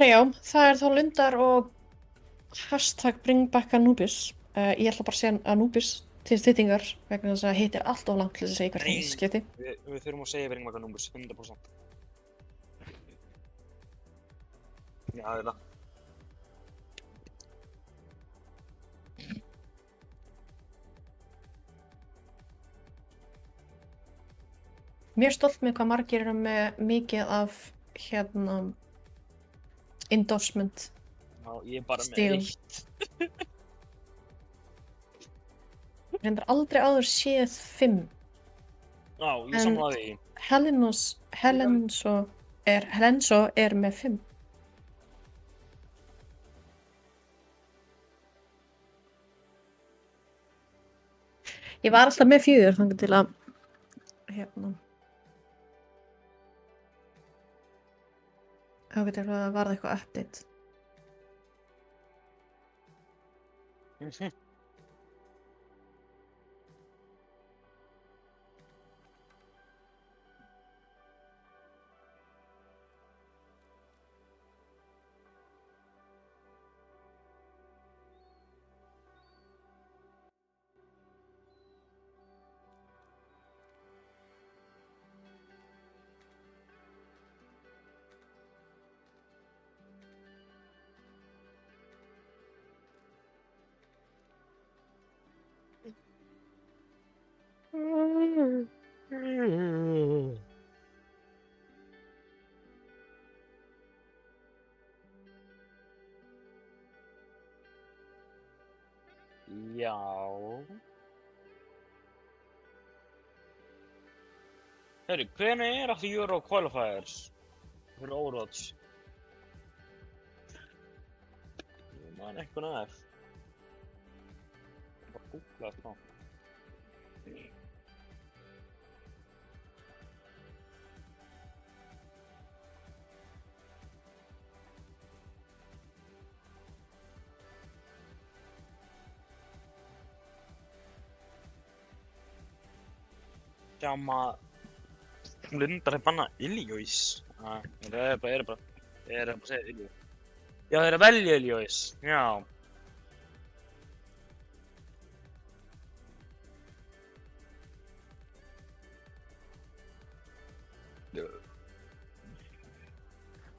Herra já, það er þá Lundar og #BringBackAnubis. Ég ætla bara að segja Anubis til styttingar vegna þess að hitt er allt of langt til þess að segja hvert eins skipti. Við þurfum að segja Bring Back Anubis, 100%. Já, þetta. Mér er stolt með hvað margir eru með mikið af endorsement. Já, ég er bara Stigum. með 1. Ég reyndar aldrei áður séð 5. Já, ég En- samlaði því. Helenso er með 5. Ég var alltaf með 4 þannig til að þá getur það varða eitthvað update. Já. Hörru, hvenær er aftur Euro Qualifiers fyrir Overwatch? Ég man eitthvað nær. Ég bara googla þetta. Sjáum að Lundar er bannað Ilios. Þeir eru bara að segja Ilios. Já, þeir eru að velja Ilios. Já.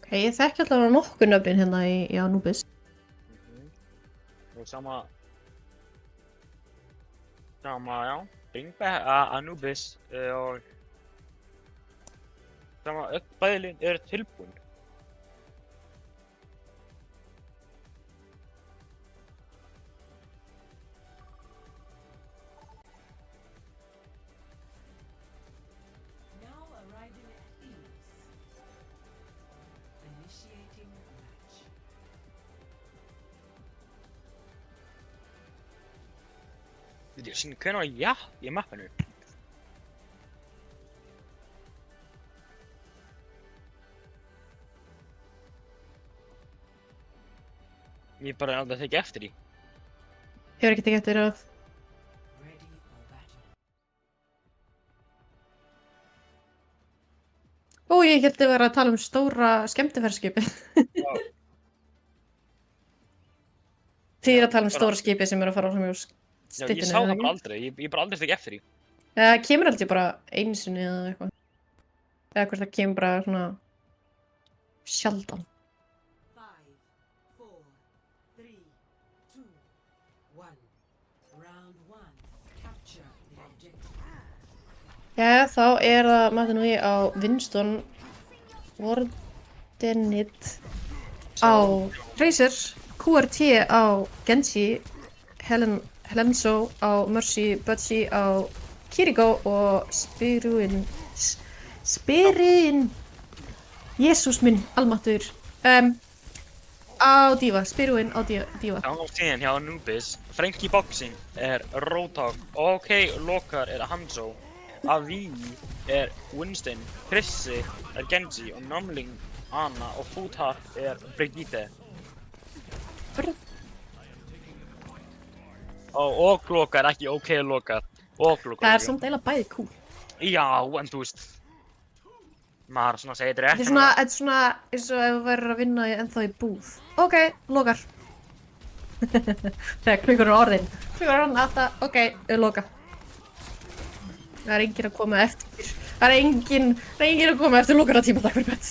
Ok, ég þekki alltaf nokkuð nöfnin hérna í Anubis. Og sama, já. Bring Back Anubis og sama, bæði lið eru tilbúin. Now arriving at Thebes. Initiating match. Ég sýnir hvenær var í mappinu. Ég bara aldrei tekið eftir því. Hefur ekki tekið eftir að Ready for battle. Ó, ég held að vera að tala um stóra skemmtiferðskipið. Já. Þið er að tala um stóra skipið sem er að fara á Já, styttinu. ég sá það bara aldrei. Ég bara aldrei tekið eftir því. Það kemur aldrei bara einu sinni eða eitthvað. Eða hvort það kemur bara svona sjaldan. 5, 4, 3, 2, 1. Round 1. Capture the objective. Já, þá er það mætti nú ég á Winston Wardenit á Tracer, QRT á Genji, Helenso á Mercy, Budgie á Kiriko og Spirin Jesús minn, almáttur á Diva, Spirin á Diva. Það var síðan hjá Anubis. Frankie Boxing er Roadhog. OK Lokar er Hanzo. Avi er Winston. Chrissy er Genji og Numling Ana og Foodheart er Brigitte. Og Lokar, ekki OK Lokar. Og Lokar. Það er samt eiginlega bæði cool. Já, en þú veist. Maður svona segir þetta rétt. Þetta er svona eins og ef þú værir að vinna ennþá í búð. Ok, lokar. Þegar klukkur er orðin. Klukkur er orðin 8, ok, loka. Það er enginn að koma eftir. Það er enginn að koma eftir lokaratíma, takk fyrir bett.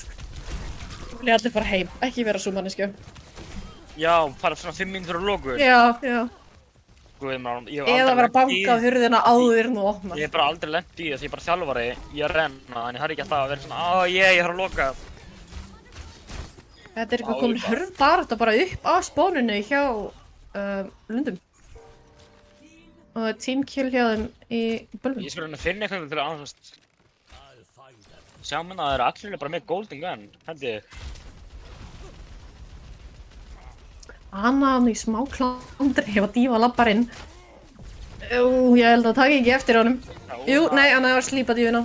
Þú vilja allir fara heim, ekki vera svo manneskju. Já, fara svona 5 mínútur á loku. Já. Guð, maður, Eða vera bankað hurðina áður en þú opnar. Ég hef bara aldrei lent í því að ég er bara þjálfari í að renna, en ég þarf ekki alltaf að vera svona ég þarf að loka. Þetta er eitthvað komin hurð bara upp á spóninu hjá Lundum. Og team kill hjá þeim í bölvun. Ég skulle finna eitthvað til að sjá minna að það eru allir bara með golden gun, held ég. Anna hann í smá klandri ef að dífa lappar inn. Jú, ég held að það taki ekki eftir honum. Jú, nei, Anna var að slípa dífina.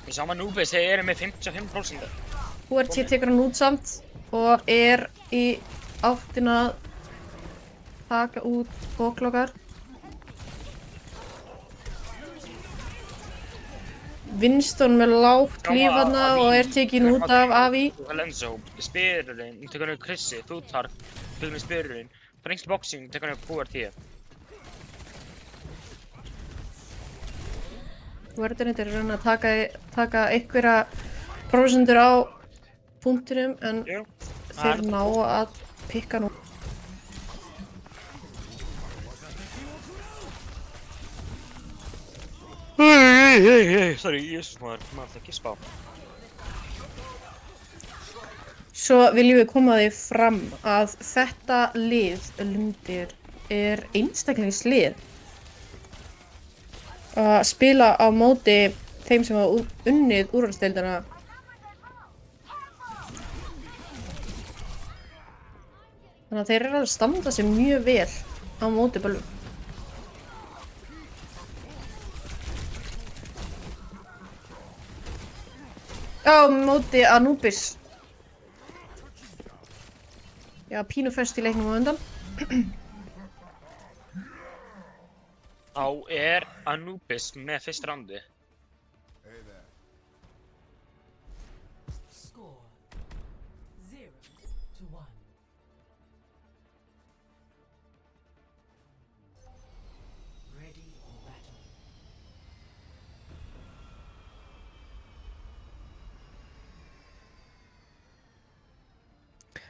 Ég sá maður Núbis, þeir eru með 55%. HRT tekur hann út samt og er í áttina að taka út bóklokkar. Winston með lágt líf þarna og er tekin út af Avi. Lenzo, spyrurinn, tekur hann upp Chrissi, Plutarch, tekur hann upp spyrurinn. French Boxing, tekur hann upp HRT. Verðinit er að taka einhverja prósentur á punktinum en þeir ná að pikka nú. Sorry, jésus maður það ekki spá. Svo viljum við koma því fram að þetta lið, Lundir, er einstaklingslið. Að spila á móti þeim sem hafa unnið úrvalsdeildina. Þannig að þeir eru að standa sig mjög vel á móti bölvum. Á móti Anubis. Já, pínu föst í leiknum á undan. Þá er Anubis með fyrst rándi. Score 0-1. Ready for battle.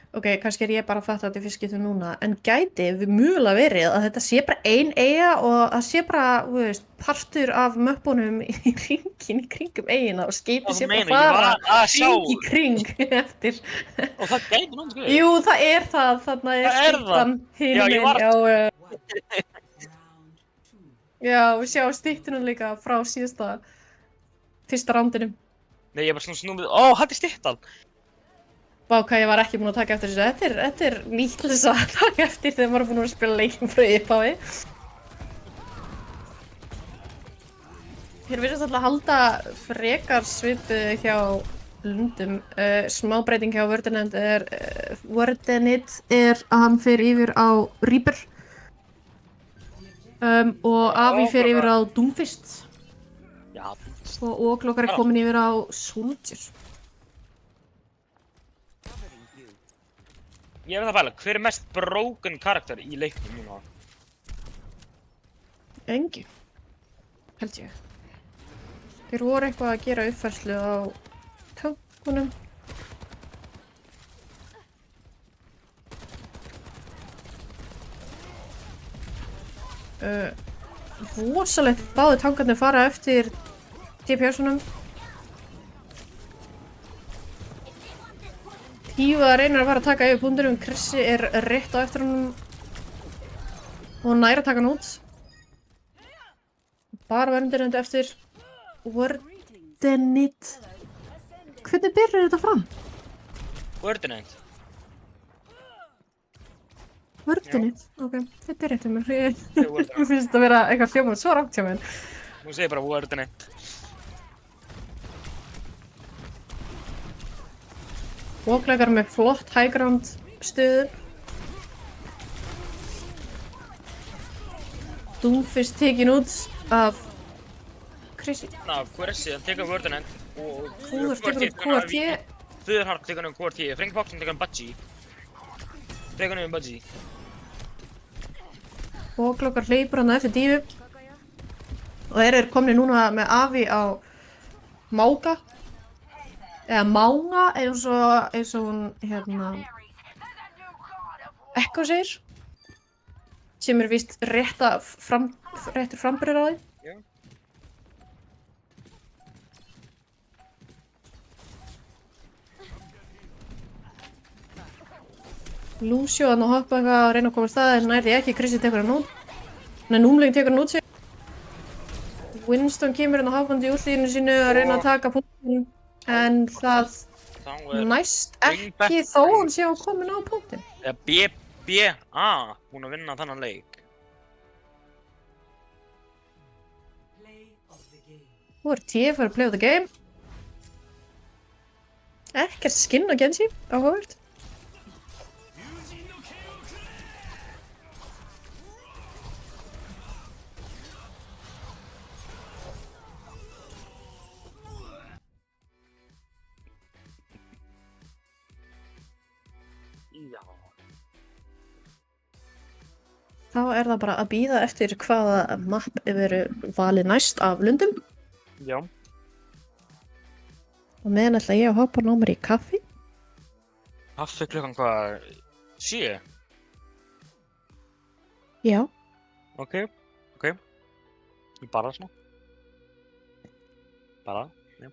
Ok, kannski er ég bara að fatta þetta í fyrst skipti núna, en gæti við mögulega verið að þetta sé bara ein eyja og að sé bara, þú veist, partur af möppunum í ringin í kringum eyjuna og skipið sé bara fara hring í kring eftir. Og það gæti náttúrulega skrifið. Jú, það er það, þarna er styttan hinum. Já, við sjáum styttuna líka frá fyrsta rándinum. Nei, ég er bara svona snúmið, þetta er styttan. Vá, hvað ég var ekki búin að taka eftir þessu. Þetta er nýtt þess að taka eftir þegar maður er búin að spila leikinn frá upphafi. Hér virðist alltaf að halda frekar svipu hjá Lundum. Smá breyting hjá Verdanit er að hann fer yfir á Reaper. Og Avi fer yfir á Doomfist. Já. Og Óklokkar er komin yfir á Soldier. Ég veit það vel, hver er mest broken karakter í leiknum núna? Engin, held ég. Þeir voru eitthvað að gera uppfærslu á tankunum. Rosalegt báðu tankarnir fara eftir DPS-unum. Tífa reynir að fara að taka yfir punktinum, Chrissi er rétt á eftir honum og næra að taka hann út. Bara Verdanit eftir. Verdanit. Hvernig byrjar þetta fram? Verdanit. Verdanit? Ok, þetta er rétt hjá mér. Mér finnst þetta að vera eitthvað hljómað svo rangt hjá mér. Nú segir bara Verdanit. Óklokkar með flott high ground stöðu. Doomfist tekin út af Krissi. Quersi, hann tekur vörðunend og Kúður tekur upp QRT. Föðurharp tekur um QRT, Frank Boxing tekur um Budgie. Tekur um Budgie. Bóklokkar hleypur hann eftir dífu. Og þeir eru komni núna með Afi á Mága. Eða Mága eins og hún Ekko segir. Sem er víst réttur framburður á því. Já. Lucio hann að hoppa eitthvað að reyna að koma í stað en nærði ekki, Krissi tekur hann út. Nei, Númling tekur hann út sig. Winston kemur hann að hoppandi í útlíðinu sínu að reyna að taka punktinn en það næst ekki þó hann sé að komin á punktinn. BBA búin að vinna þannan leik. Play of the game. Nú er T fyrir að play of the game. Ekkert skinn á Genji, áhugavert. Já. Þá er það bara að bíða eftir hvaða mapp verður valið næst af Lundum. Já. Og meðan ætla ég að hoppa ná mér í kaffi. Kaffi klukkan hvað? 7? Já. Ok. Bara svona. Bara, já.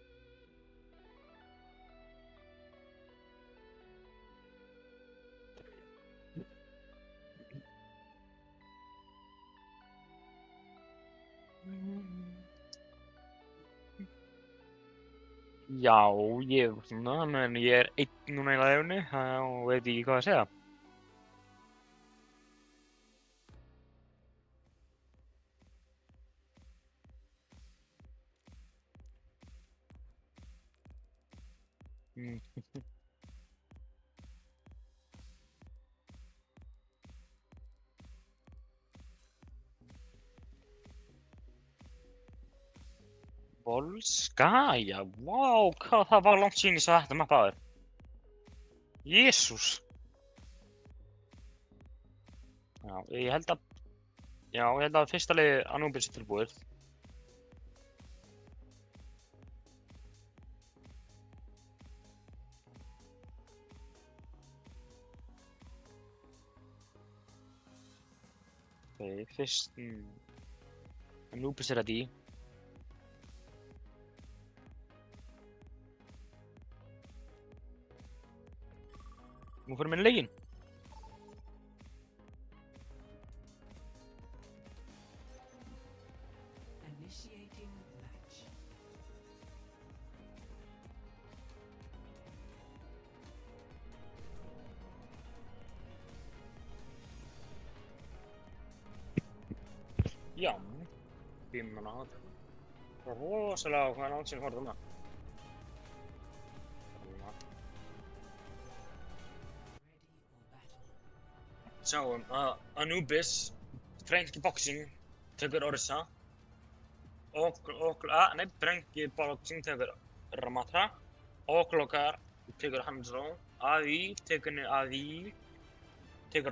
Já, menn ég er einn núna í live-inu og veit ekki hvað að segja. Volskaya, vá, hvað það var langt síðan ég sá þetta mappa aður. Jesús. Já, ég held að fyrsta liði Anubis er tilbúið. Ok, fyrst... Anubis er ready. Nú fyrir minni leikinn. Initiating match. Já, 5 manna. Það er rosalega hvað langt síðan horfði það. Sjáum að Anubis, Frankie Boxing, tekur Orisa. Frankie Boxing tekur Ramatra. Oklokkar tekur Hanzo. Avi tekur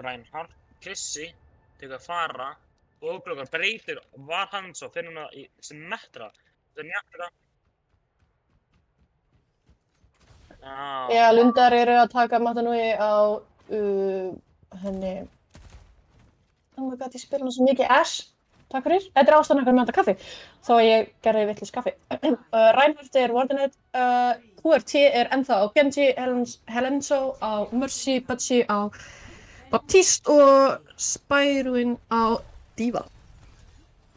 Reinhardt. Krissi tekur Farah. Oklokkar breytir var Hanzo fyrir núna í Symmetra. Symmetra. Já, Lundar eru að taka Matanui á henni. Oh my god, ég spyr hana svo mikið S. Takk fyrir. Þetta er ástæðan með þetta kaffi. Þó að ég gerði vitlaust kaffi. Reinhardt er Wardenet. QRT er ennþá á Genji. Helenzo á Mercy. Budgie á Baptiste og Spyruin á Diva.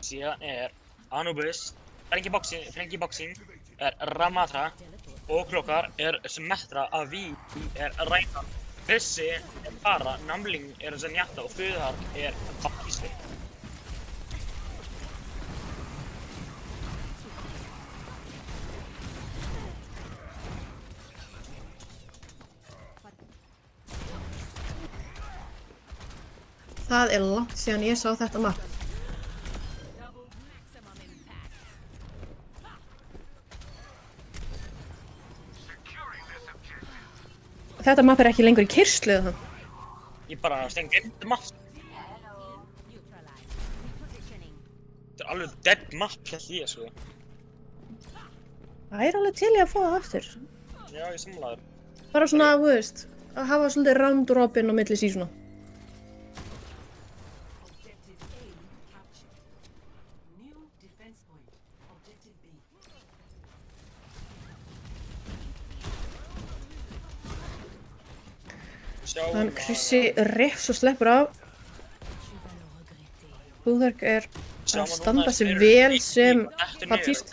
Síðan er Anubis, Frankie Boxing er Ramatra. Oklokkar er Symmetra. Avi er Reinhardt. Krissi er Farah, Namling er Zenyatta og Föðurharp er Baptiste. Það er langt síðan ég sá þetta mark. þetta mapp er ekki lengur í kyrrslu eða það. Ég bara gleymdi mapp. Þetta er alveg dead mapp held ég, sko. Það er alveg til í að fá það aftur. Já, ég samlaður. Bara svona, þú veist, að hafa svolítið round robin á milli sísona. Objective A captured. New defense point. Objective B. Þann Krissi rétt svo sleppur af. Húðark er að standa sig vel sem Baptiste.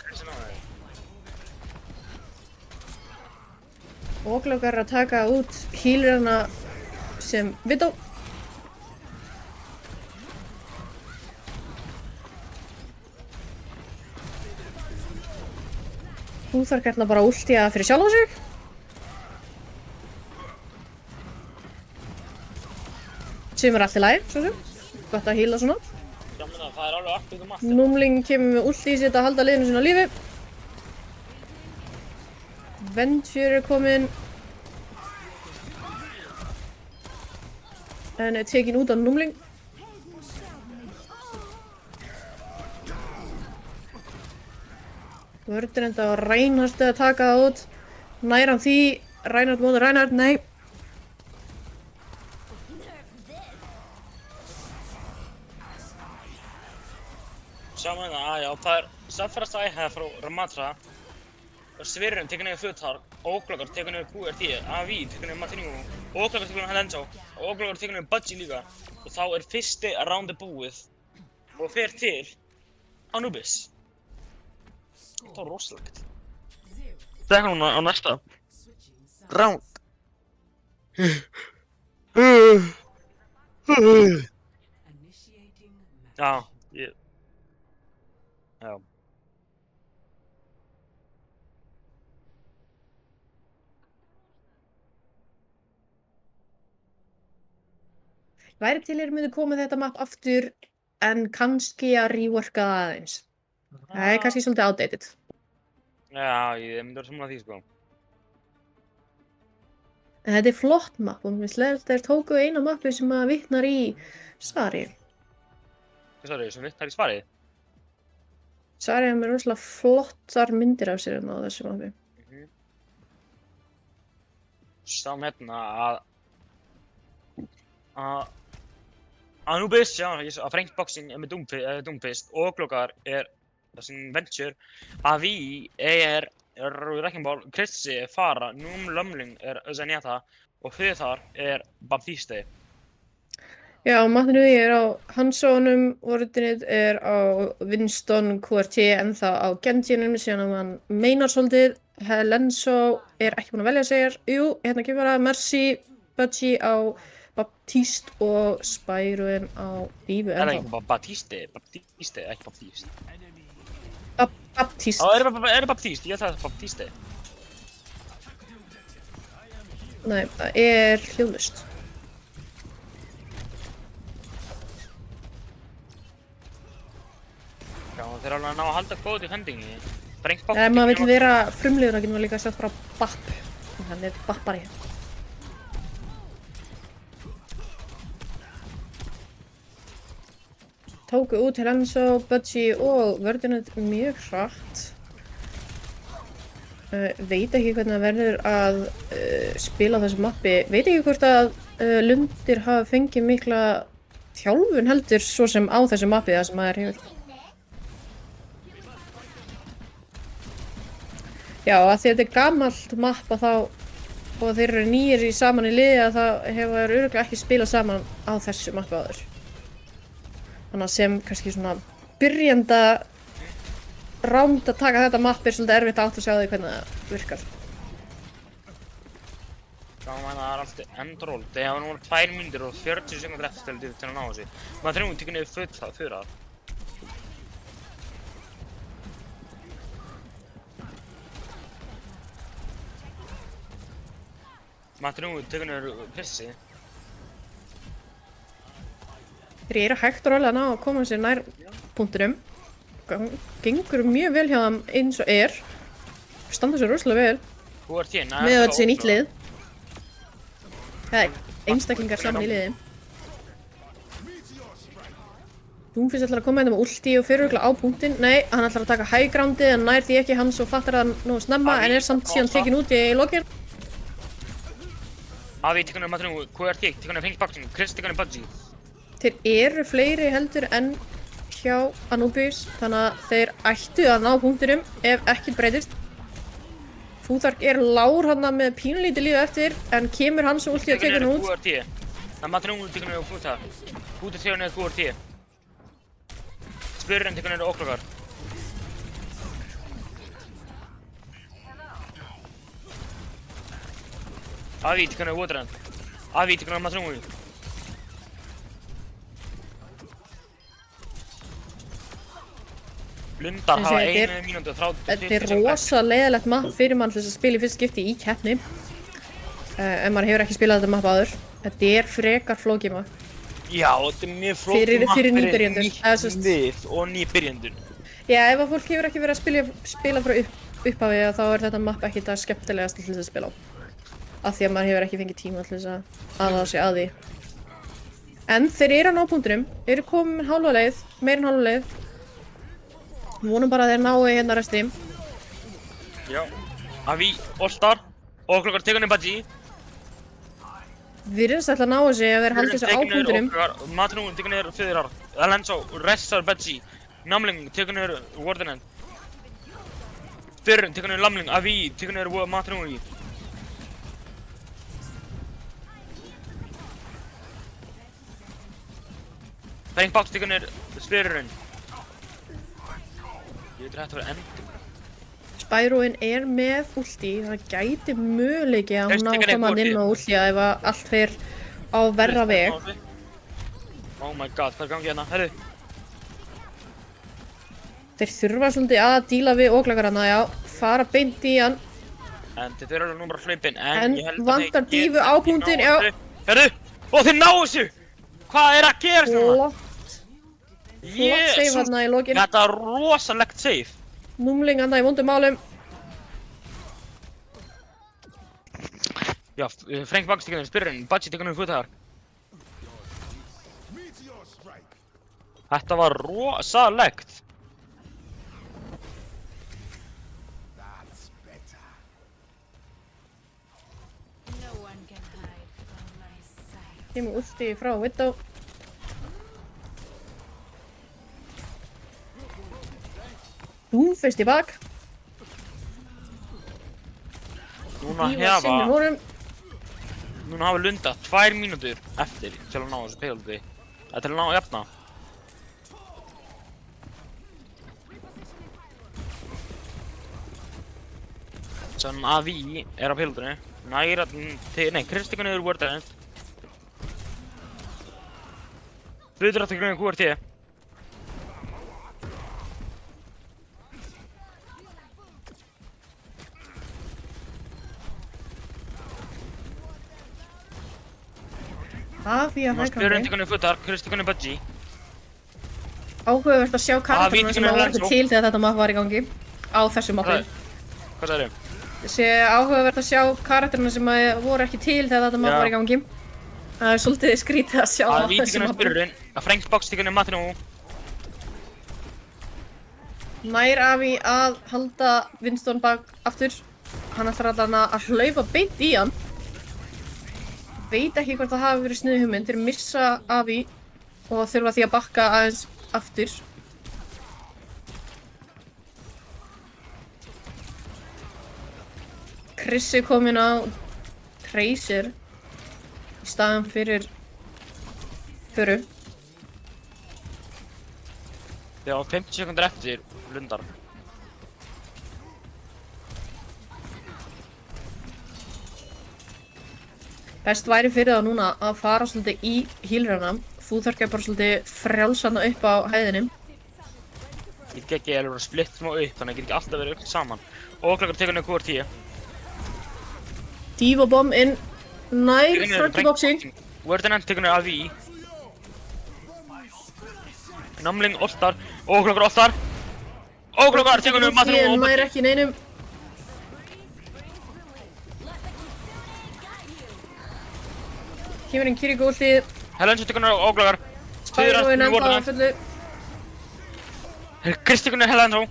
Óglöggar að taka út healerana sem Widow. Húðark er bara að últía fyrir sjálfa sig. Sem er allt í lagi, svo sem. Gott að heala svona. Já, menna, það er alveg aktíft mapp. Númling kemur með ult í sitt að halda liðinu sinna á lífi. Venture er kominn. En er tekin út af Númling. Vörður enda á Reinhardt að taka það út. Nær hann því. Reinhardt móður Reinhardt, nei. Sjáum við það, já, það er Sapphire Saiha frá Ramatra. Svirrun tekur niður Futar, Óglöggar tekur niður QRT, Avi tekur niður Martinu, Óglöggar tekur niður Halenzo, Óglöggar tekur niður Budgie líka. Og þá er fyrsti roundi búið og fer til Anubis. Það var rosalegt. Það er núna á næsta round. Initiating match. Já, já. Væri til myndi koma þetta mapp aftur en kannski að reworka það aðeins. Það er kannski svolítið outdated. Já, ég myndi vera sammála því, sko. En þetta er flott mapp og mér finnst þeir tóku eina mappi sem að vitnar í Sari. Hvað sagði, sem vitnar í svarið? Sari er með rosalega flottar myndir af sér á þessu mappi. Sáum hérna að Anubis, já, að Frank Boxing er með Doomfist, Óglöggar er þessin Venture, Avi er Wrecking-Ball, Krissi er Fara, Lumling er Zenyatta og Futar er Baptiste. Já, Matinu er á Hansónum, Ordinate er á Winston QRT ennþá á Genjinum, síðan að hann meinar svolítið. Halenzo er ekki búinn að velja sér. Jú, hérna kemur það Mercy, Budgie á Baptiste og Spyroin á Dífu Er það ennþá. ekki Baptiste, ekki Baptiste. Baptiste. Já, er það Baptiste? Ég ætla að það er Baptiste. Nei, það er hljóðlaust. Já, þeir eru alveg að ná að halda góð í hendingi. Frank Ef Boxing maður vill vera frumlegur, þá getur maður líka sagt bara Bapp. Hann er Bappari. Tóku út Halenzo, Budgie og Wordinate mjög hratt. Veit ekki hvernig það verður að spila þessu mappi. Veit ekki hvort að Lundir hafa fengið mikla þjálfun heldur svo sem á þessu mappi það sem maður hefur. Já, að því að þetta er gamalt mappa þá og þeir eru nýjir saman í liði að það hefur örugglega ekki spilað saman á þessu mappi áður. Þannig að sem kannski svona byrjanda ránd að taka þetta mappi er svolítið erfitt átt að sjá því hvernig það virkar. Já, það er alltaf endról. Þeir hafa núna 2 mínútur og 40 sekúndur eftir til að ná þessu. Maður þurfum að tekja niður Futar. Maður þurfum að tekja niður Krissi. Þeir eru hægt og rólega að ná að koma sér nær punktinum. Gengur mjög vel hjá þeim eins og er. Standa sér rosalega vel QRT, með þessi nýtt lið. Einstaklingar saman í liði. Doomfist ætlar að koma hérna með ulti og fyrir örugglega á punktinn. Nei, hann ætlar að taka high groundið en nær því ekki hans og fattar það nú snemma en samt síðan tekin út í lokin. Avi tekur Matrungu, QRT, tekur French Boxing, Chris tekur Budgie. Þeir eru fleiri heldur en hjá Anubis, þannig að þeir ættu að ná punktinum ef ekkert breytist. Futhark lár hann með pínlítið lífi eftir en kemur hans og ulti að tekur hann út. QRT. Það Matrungu tekur Futhark. Futhark tekur QRT. Spurren tekur Óklokar. Avi tekur Waterland. Avi tekur Matrungu. Lundar hafa 1 mínútu og 30 Þetta rosa leiðilegt mapp fyrir mann til þess að spila í fyrst skipti í keppni. Ef maður hefur ekki spilað þetta mapp áður. Þetta frekar flókið mapp. Já, þetta mjög flókið mapp fyrir nýbyrjendur. Við og nýbyrjendur. Já, ef að fólk hefur ekki verið að spila frá upphafi þá þetta mapp ekki það skemmtilegast til þess að spila á. Af því að maður hefur ekki fengið tíma til þess að aðlaga sig að því. En þeir að ná punktinum, komin hálfa leið, meira en hálfa leið. Við vonum bara að þeir nái hérna resti. Já. Avi, Allstar, Óklokar tekur Budgie. Virðist ætla að ná þessi að þeir haldi þessu á punktinum. Matrungu tekur Fyrirar. Alonso, restar Budgie. Namling tekur Wardenend. Spurren tekur Lamling. Avi tekur Matrungu. French Box tekur Spurren. Ég veit þetta verið endur. Spyroinn með ulti, það gæti möguleiki að hún ná að koma inn með ulti ef allt fer á verra veg. Oh my god, hvað gangi hérna? Herru. Þeir þurfa svolítið að díla við Óklakarana, já, fara beint í hann. En þeir eru alveg nú bara hlaupin, en ég held að vantar dífu á punktinn, já. Herru, og þeir ná þessu! Hvað að gerast núna? Flott save hérna í lokin. Þetta rosalegt save. Númling hérna í vondum málum. Já, French Box tekur Spurren, Budgie tekur Futhark. Þetta var rosalegt. Kemur ulti frá Widow. Doomfist í bak. Núna hafa Lunda 2 mínútur eftir til að ná þessu payloadi. Til að ná að jafna. Þannig að Avi á payloadinu. Næra nei, Chris tekur niður Wardenend. Futhark tekur niður QRT. Avi að hægandi. Spurren tekur niður Futhark, Chris tekur niður Budgie. Áhugavert að sjá karakterina sem voru ekki til þegar þetta mapp var í gangi. Á þessu mappi. Hvað sagðirðu? Áhugavert að sjá karakterina sem voru ekki til þegar þetta mapp var í gangi. Það svolítið skrítið að sjá á þessu mappi. Avi tekur niður Spurren, French Box tekur niður Matrungu. Nær Avi að halda Winston bak aftur. Hann ætlar að hlaupa beint í hann. Veit ekki hvort það hafi verið sniðug hugmynd. Þeir missa Avi og þurfa því að bakka aðeins aftur. Chris kominn á Tracer í staðan fyrir Föru. Þeir hafa 50 sekúndur eftir Lundar. Best væri fyrir það núna að fara svolítið í healerana. Futhark bara svolítið frjálsanna upp á hæðinni. Ég get ekki alveg splitt smá upp, þannig að ég get ekki alltaf verið upp saman. Óklokar tekur niður QRT. Diva bomb inn. Nær Frankie Boxing. Wardenend tekur niður Avi. Namling, Allstar. Óklokar Allstar. Óklokar tekur niður Matrungu. Nær ekki neinum. Kemur inn Kiriko últið. Helens tekur hann óglagar. Spyróin enda á fullu. Kristi tekur hann Helens á.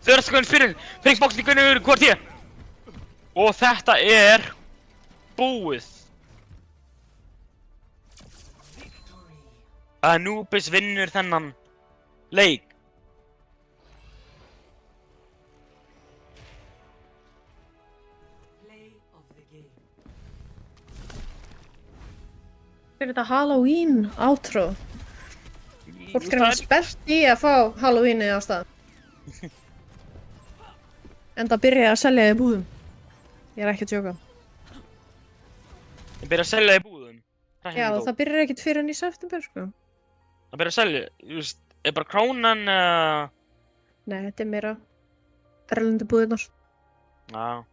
Þau tekur hann fyrir. Freyng bóksin tekur hann hvort ég. Og þetta búið. Anubis vinnur þennan leik. Play of the game. Þetta Halloween outro. Fólk er spennt í að fá Halloweenið á stað. Enda byrja að selja þið í búðum. Ég er ekki að djóka. Það byrja að selja í búðum. Já, það byrjar ekkert fyrir enn í september, sko. Það byrja að selja, bara krónan Nei, þetta er meira erlendu búðirnar. Já.